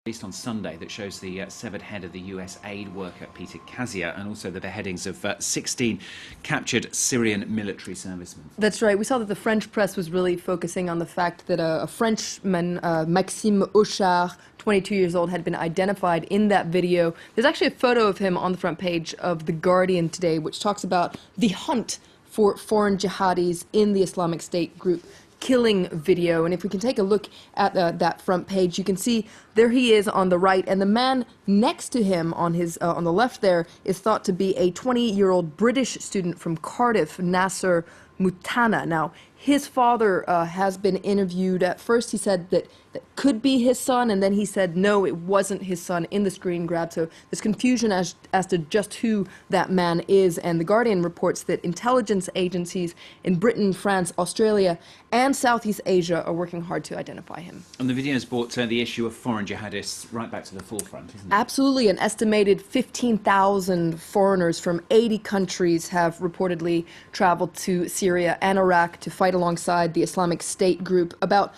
Released on Sunday that shows the severed head of the US aid worker Peter Kazia and also the beheadings of 16 captured Syrian military servicemen. That's right. We saw that the French press was really focusing on the fact that a Frenchman, Maxime Auchard, 22 years old, had been identified in that video. There's actually a photo of him on the front page of The Guardian today, which talks about the hunt for foreign jihadis in the Islamic State group killing video. And if we can take a look at that front page, you can see there he is on the right, and the man next to him on the left there is thought to be a 20-year-old British student from Cardiff, Nasser Mutana. Now, his father has been interviewed. At first he said that could be his son, and then he said no, it wasn't his son in the screen grab. So there's confusion as to just who that man is. And The Guardian reports that intelligence agencies in Britain, France, Australia, and Southeast Asia are working hard to identify him. And the video has brought the issue of foreign jihadists right back to the forefront, isn't it? Absolutely. An estimated 15,000 foreigners from 80 countries have reportedly traveled to Syria and Iraq to fight alongside the Islamic State group. About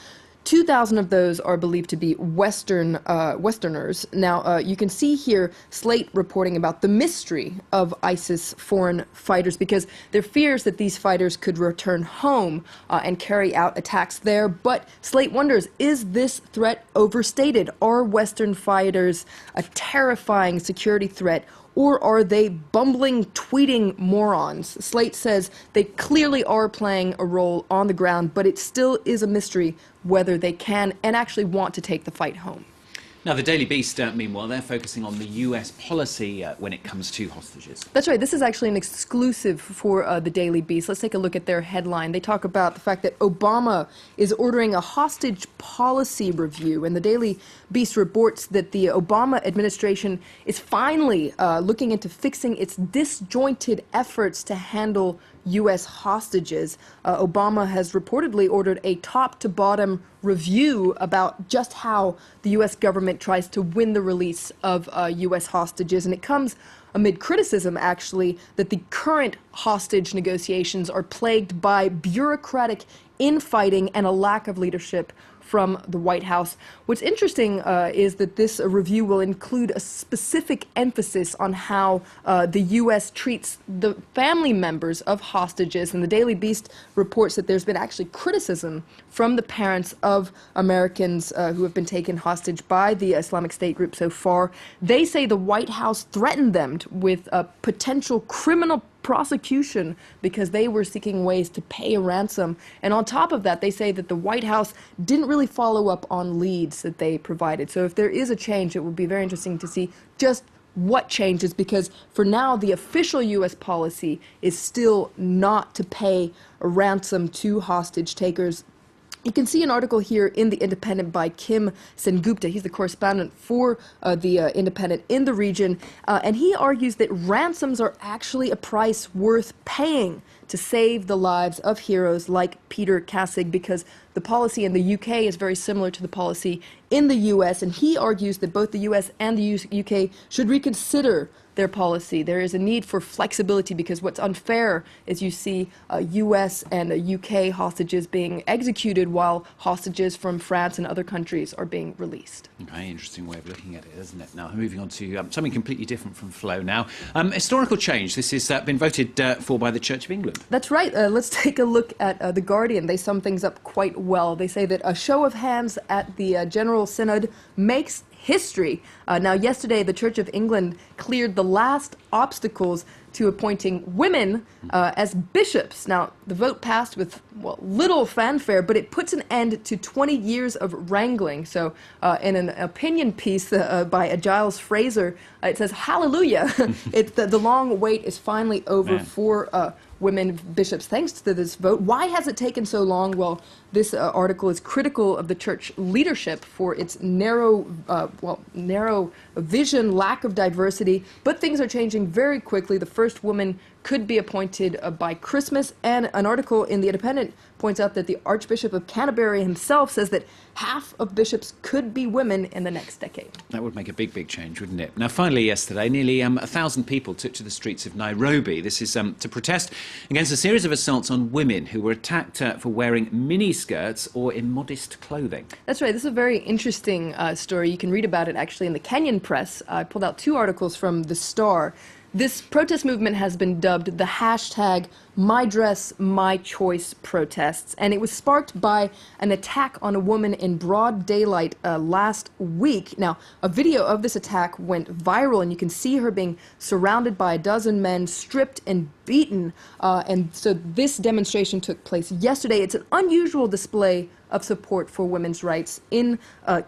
2,000 of those are believed to be Westerners. Now, you can see here Slate reporting about the mystery of ISIS foreign fighters, because there are fears that these fighters could return home and carry out attacks there. But Slate wonders, is this threat overstated? Are Western fighters a terrifying security threat, or are they bumbling, tweeting morons? Slate says they clearly are playing a role on the ground, but it still is a mystery whether they can and actually want to take the fight home. Now, the Daily Beast, meanwhile, they're focusing on the US policy when it comes to hostages. That's right. This is actually an exclusive for the Daily Beast. Let's take a look at their headline. They talk about the fact that Obama is ordering a hostage policy review, and the Daily Beast reports that the Obama administration is finally looking into fixing its disjointed efforts to handle U.S. hostages. Obama has reportedly ordered a top-to-bottom review about just how the U.S. government tries to win the release of U.S. hostages, and it comes amid criticism, actually, that the current hostage negotiations are plagued by bureaucratic infighting and a lack of leadership from the White House. What's interesting is that this review will include a specific emphasis on how the U.S. treats the family members of hostages. And the Daily Beast reports that there's been actually criticism from the parents of Americans who have been taken hostage by the Islamic State group so far. They say the White House threatened them with a potential criminal prosecution because they were seeking ways to pay a ransom. And on top of that, they say that the White House didn't really follow up on leads that they provided. So if there is a change, it will be very interesting to see just what changes, because for now the official U.S. policy is still not to pay a ransom to hostage takers. You can see an article here in The Independent by Kim Sengupta. He's the correspondent for The Independent in the region, and he argues that ransoms are actually a price worth paying to save the lives of heroes like Peter Kassig, because the policy in the UK is very similar to the policy in the US, and he argues that both the US and the UK should reconsider their policy. There is a need for flexibility, because what's unfair is you see US and UK hostages being executed while hostages from France and other countries are being released. Okay, interesting way of looking at it, isn't it? Now, moving on to something completely different from flow now. Historical change. This has been voted for by the Church of England. That's right. Let's take a look at The Guardian. They sum things up quite well. They say that a show of hands at the General Synod makes history. Now, yesterday, the Church of England cleared the last obstacles to appointing women as bishops. Now, the vote passed with, well, little fanfare, but it puts an end to 20 years of wrangling. So in an opinion piece by Giles Fraser, it says, hallelujah, the long wait is finally over for women bishops thanks to this vote. Why has it taken so long? Well, this article is critical of the church leadership for its narrow vision, lack of diversity, but things are changing very quickly. The first woman could be appointed by Christmas. And an article in The Independent points out that the Archbishop of Canterbury himself says that half of bishops could be women in the next decade. That would make a big, big change, wouldn't it? Now, finally, yesterday, nearly 1,000 people took to the streets of Nairobi. This is to protest against a series of assaults on women who were attacked for wearing miniskirts or immodest clothing. That's right. This is a very interesting story. You can read about it actually in the Kenyan press. I pulled out 2 articles from The Star. This protest movement has been dubbed the hashtag #MyDressMyChoice protests, and it was sparked by an attack on a woman in broad daylight last week. Now, a video of this attack went viral, and you can see her being surrounded by a dozen men, stripped and beaten. And so this demonstration took place yesterday. It's an unusual display of support for women's rights in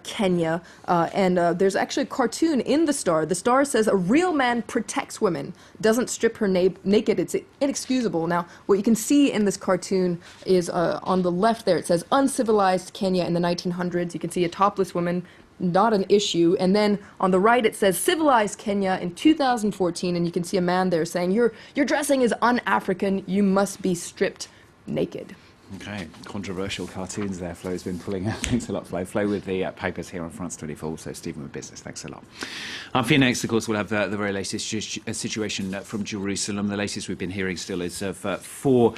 Kenya. And there's actually a cartoon in The Star. The Star says a real man protects women, doesn't strip her naked. It's inexcusable. Now, what you can see in this cartoon is on the left there, it says uncivilized Kenya in the 1900s. You can see a topless woman, not an issue. And then on the right it says civilized Kenya in 2014, and you can see a man there saying, your dressing is un-African, you must be stripped naked. Okay, controversial cartoons there Flo's been pulling out. Thanks a lot, Flo. Flo with the papers here on France 24, so Stephen with business. Thanks a lot. Up here next, of course, we'll have the very latest situation from Jerusalem. The latest we've been hearing still is of 4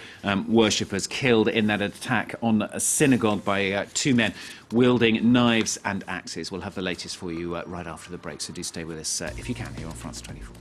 worshippers killed in that attack on a synagogue by 2 men wielding knives and axes. We'll have the latest for you right after the break, so do stay with us if you can here on France 24.